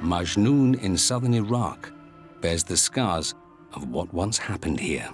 Majnoon in southern Iraq bears the scars of what once happened here.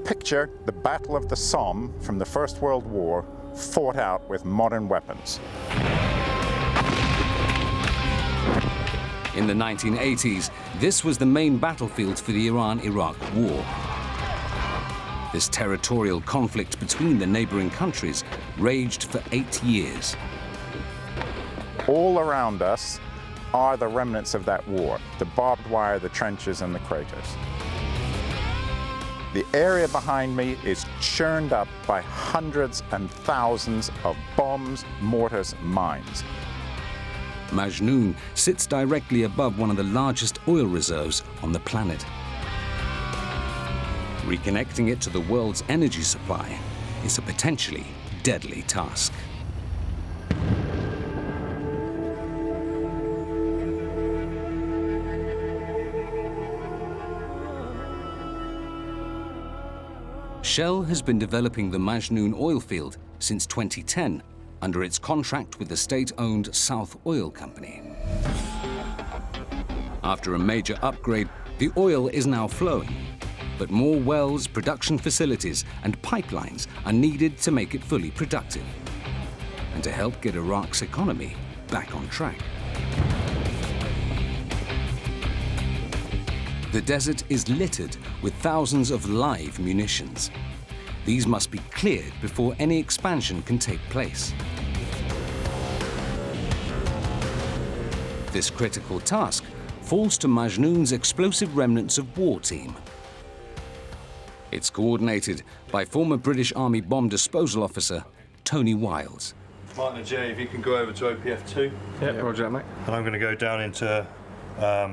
Picture the Battle of the Somme from the First World War, fought out with modern weapons. In the 1980s, this was the main battlefield for the Iran-Iraq War. This territorial conflict between the neighboring countries raged for 8 years. All around us are the remnants of that war, the barbed wire, the trenches, and the craters. The area behind me is churned up by hundreds and thousands of bombs, mortars, mines. Majnoon sits directly above one of the largest oil reserves on the planet. Reconnecting it to the world's energy supply is a potentially deadly task. Shell has been developing the Majnoon oil field since 2010 under its contract with the state-owned South Oil Company. After a major upgrade, the oil is now flowing, but more wells, production facilities, and pipelines are needed to make it fully productive and to help get Iraq's economy back on track. The desert is littered with thousands of live munitions. These must be cleared before any expansion can take place. This critical task falls to Majnoon's Explosive Remnants of War team. It's coordinated by former British Army bomb disposal officer Tony Wiles. Martin and Jay, if you can go over to OPF2. Yep, roger that, mate. And I'm going to go down into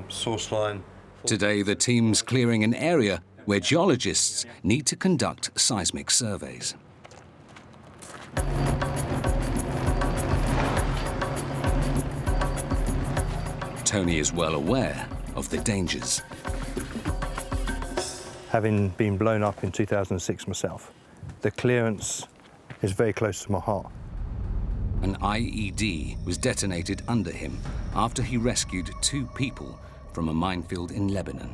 source line. Today, the team's clearing an area where geologists need to conduct seismic surveys. Tony is well aware of the dangers. Having been blown up in 2006 myself, the clearance is very close to my heart. An IED was detonated under him after he rescued 2 people from a minefield in Lebanon.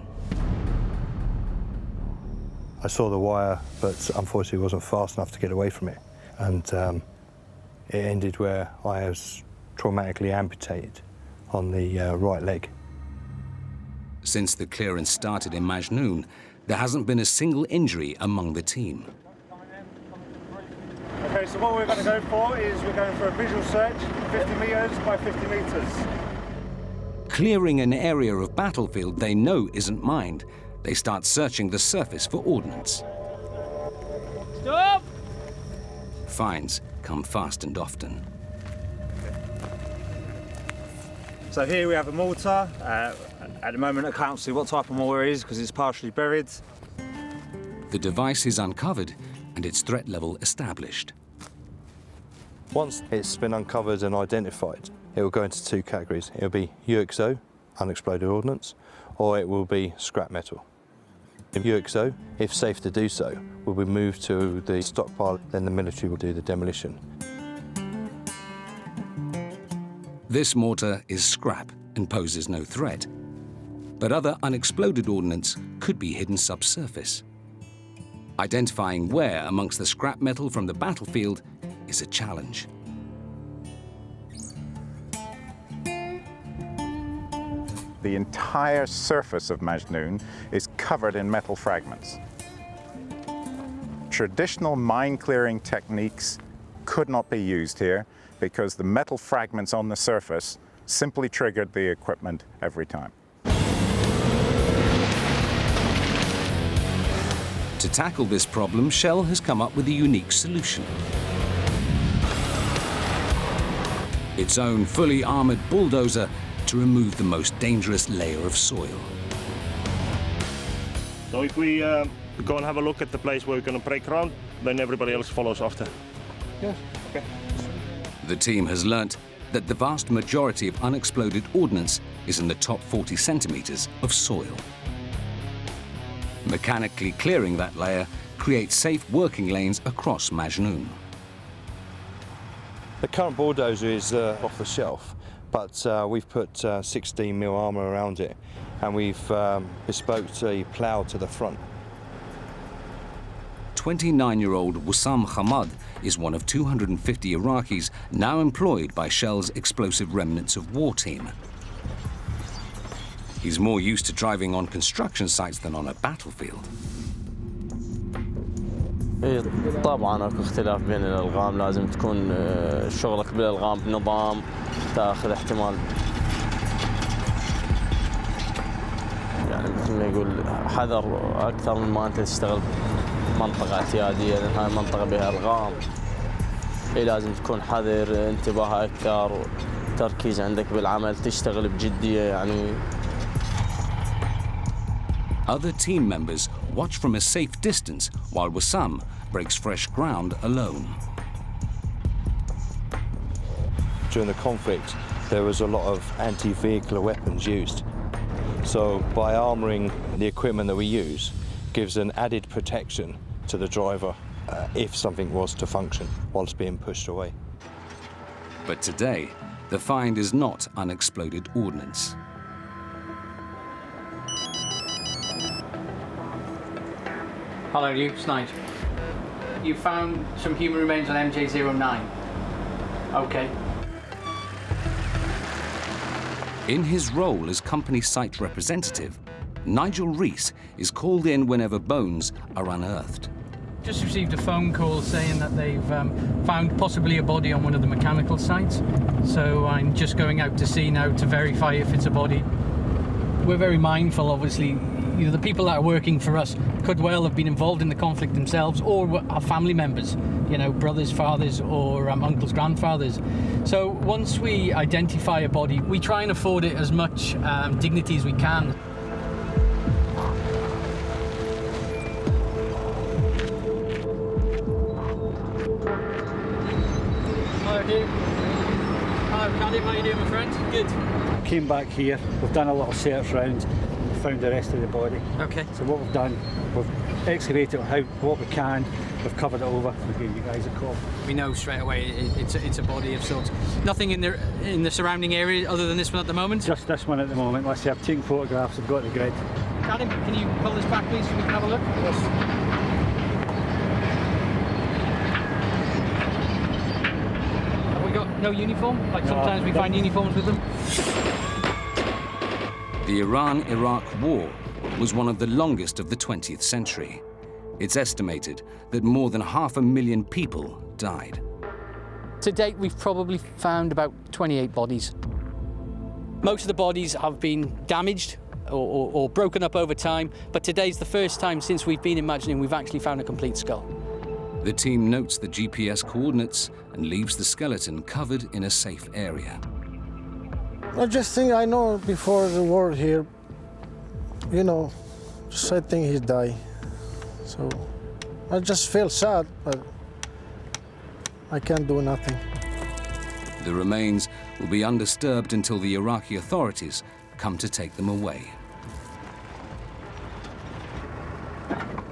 I saw the wire, but unfortunately it wasn't fast enough to get away from it. And it ended where I was traumatically amputated on the right leg. Since the clearance started in Majnoon, there hasn't been a single injury among the team. Okay, so what we're going to go for is we're going for a visual search, 50 metres by 50 metres. Clearing an area of battlefield they know isn't mined, they start searching the surface for ordnance. Stop! Finds come fast and often. So here we have a mortar. At the moment I can't see what type of mortar it is because it's partially buried. The device is uncovered and its threat level established. Once it's been uncovered and identified, it will go into 2 categories. It will be UXO, unexploded ordnance, or it will be scrap metal. In UXO, if safe to do so, will be moved to the stockpile, then the military will do the demolition. This mortar is scrap and poses no threat, but other unexploded ordnance could be hidden subsurface. Identifying where amongst the scrap metal from the battlefield is a challenge. The entire surface of Majnoon is covered in metal fragments. Traditional mine clearing techniques could not be used here because the metal fragments on the surface simply triggered the equipment every time. To tackle this problem, Shell has come up with a unique solution. Its own fully armored bulldozer to remove the most dangerous layer of soil. So if we go and have a look at the place where we're going to break ground, then everybody else follows after. Yes, okay. The team has learnt that the vast majority of unexploded ordnance is in the top 40 centimeters of soil. Mechanically clearing that layer creates safe working lanes across Majnoon. The current bulldozer is off the shelf, but we've put 16mm armour around it, and we've bespoke a plough to the front. 29-year-old Wissam Hamad is one of 250 Iraqis now employed by Shell's Explosive Remnants of War team. He's more used to driving on construction sites than on a battlefield. طبعا اكو اختلاف بين الالغام، لازم تكون شغلك بالالغام بنظام، تاخذ احتمال يعني مثل ما يقول حذر اكثر من ما انت تشتغل بمنطقه اعتياديه، لان هاي المنطقه بها الغام. لازم تكون حذر، انتباه اكثر، تركيز عندك بالعمل، تشتغل بجديه يعني. Other team members watch from a safe distance while Wissam breaks fresh ground alone. During the conflict, there was a lot of anti-vehicular weapons used. So by armouring the equipment that we use, gives an added protection to the driver if something was to function whilst being pushed away. But today, the find is not unexploded ordnance. Hello, you, Snide. You found some human remains on MJ09. Okay. In his role as company site representative, Nigel Rees is called in whenever bones are unearthed. Just received a phone call saying that they've found possibly a body on one of the mechanical sites. So I'm just going out to see now to verify if it's a body. We're very mindful, obviously. You know, the people that are working for us could well have been involved in the conflict themselves, or are family members, you know, brothers, fathers, or uncles, grandfathers. So once we identify a body, we try and afford it as much dignity as we can. Hello, Dave. Hello, Kadim. How you doing, my friend? Good. Came back here, we've done a little search round, found the rest of the body. Okay. So what we've done, we've excavated what we can, we've covered it over, we'll give you guys a call. We know straight away it's a body of sorts. Nothing in the surrounding area other than this one at the moment? Just this one at the moment. Let's see, I've taken photographs, I've got the grid. Kadim, can you pull this back please so we can have a look? Yes. Have we got no uniform? Like sometimes we find uniforms with them? The Iran-Iraq War was one of the longest of the 20th century. It's estimated that more than 500,000 people died. To date, we've probably found about 28 bodies. Most of the bodies have been damaged or broken up over time, but today's the first time since we've been imagining we've actually found a complete skull. The team notes the GPS coordinates and leaves the skeleton covered in a safe area. I just think I know before the war here, you know, just I think he died. So I just feel sad, but I can't do nothing. The remains will be undisturbed until the Iraqi authorities come to take them away.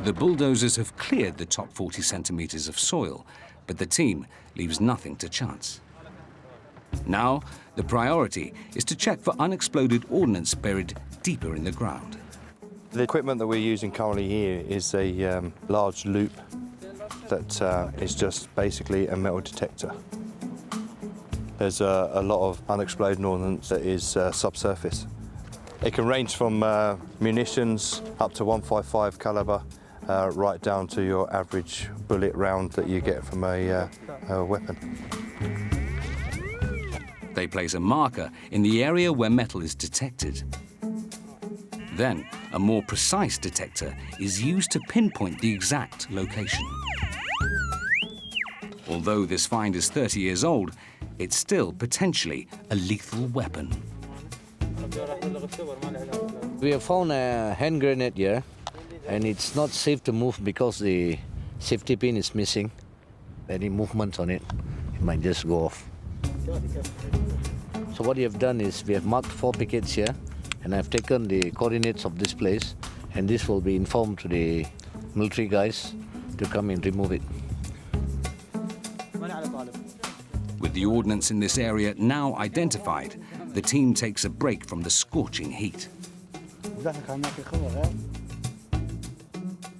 The bulldozers have cleared the top 40 centimeters of soil, but the team leaves nothing to chance. Now, the priority is to check for unexploded ordnance buried deeper in the ground. The equipment that we're using currently here is a large loop that is just basically a metal detector. There's a lot of unexploded ordnance that is subsurface. It can range from munitions up to .155 caliber, right down to your average bullet round that you get from a weapon. They place a marker in the area where metal is detected. Then, a more precise detector is used to pinpoint the exact location. Although this find is 30 years old, it's still potentially a lethal weapon. We have found a hand grenade here, and it's not safe to move because the safety pin is missing. Any movement on it, it might just go off. So what we have done is we have marked 4 pickets here, and I've taken the coordinates of this place, and this will be informed to the military guys to come and remove it. With the ordnance in this area now identified, the team takes a break from the scorching heat.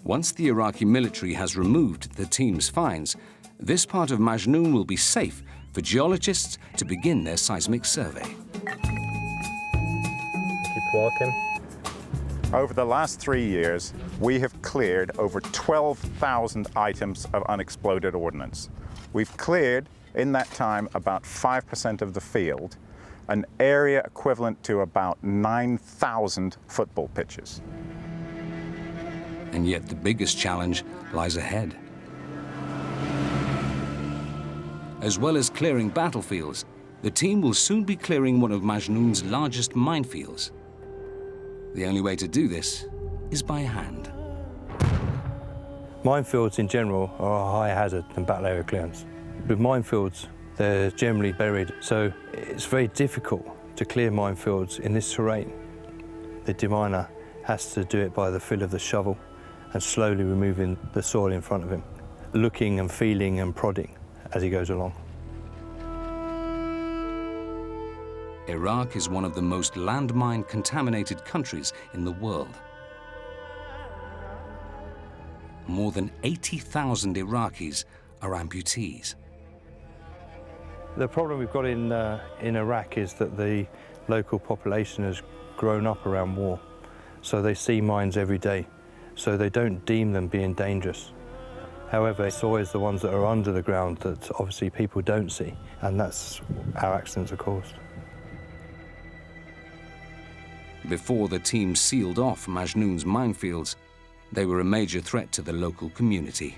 Once the Iraqi military has removed the team's finds, this part of Majnoon will be safe for geologists to begin their seismic survey. Keep walking. Over the last 3 years, we have cleared over 12,000 items of unexploded ordnance. We've cleared, in that time, about 5% of the field, an area equivalent to about 9,000 football pitches. And yet the biggest challenge lies ahead. As well as clearing battlefields, the team will soon be clearing one of Majnoon's largest minefields. The only way to do this is by hand. Minefields in general are a higher hazard than battle area clearance. With minefields, they're generally buried, so it's very difficult to clear minefields in this terrain. The deminer has to do it by the feel of the shovel and slowly removing the soil in front of him, looking and feeling and prodding as he goes along. Iraq is one of the most landmine-contaminated countries in the world. More than 80,000 Iraqis are amputees. The problem we've got in Iraq is that the local population has grown up around war, so they see mines every day, so they don't deem them being dangerous. However, it's always the ones that are under the ground that obviously people don't see, and that's how accidents are caused. Before the team sealed off Majnoon's minefields, they were a major threat to the local community.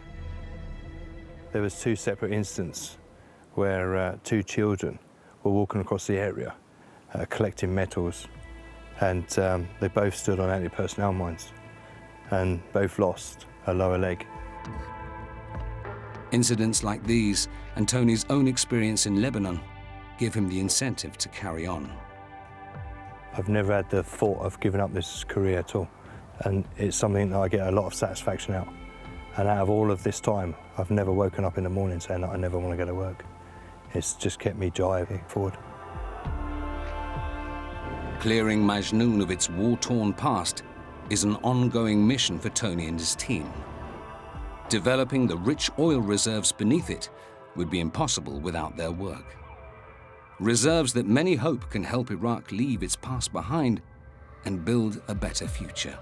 There was 2 separate incidents where 2 children were walking across the area, collecting metals, and they both stood on anti-personnel mines, and both lost a lower leg. Incidents like these and Tony's own experience in Lebanon give him the incentive to carry on. I've never had the thought of giving up this career at all, and it's something that I get a lot of satisfaction out. And out of all of this time, I've never woken up in the morning saying that I never want to go to work. It's just kept me driving forward. Clearing Majnoon of its war-torn past is an ongoing mission for Tony and his team. Developing the rich oil reserves beneath it would be impossible without their work. Reserves that many hope can help Iraq leave its past behind and build a better future.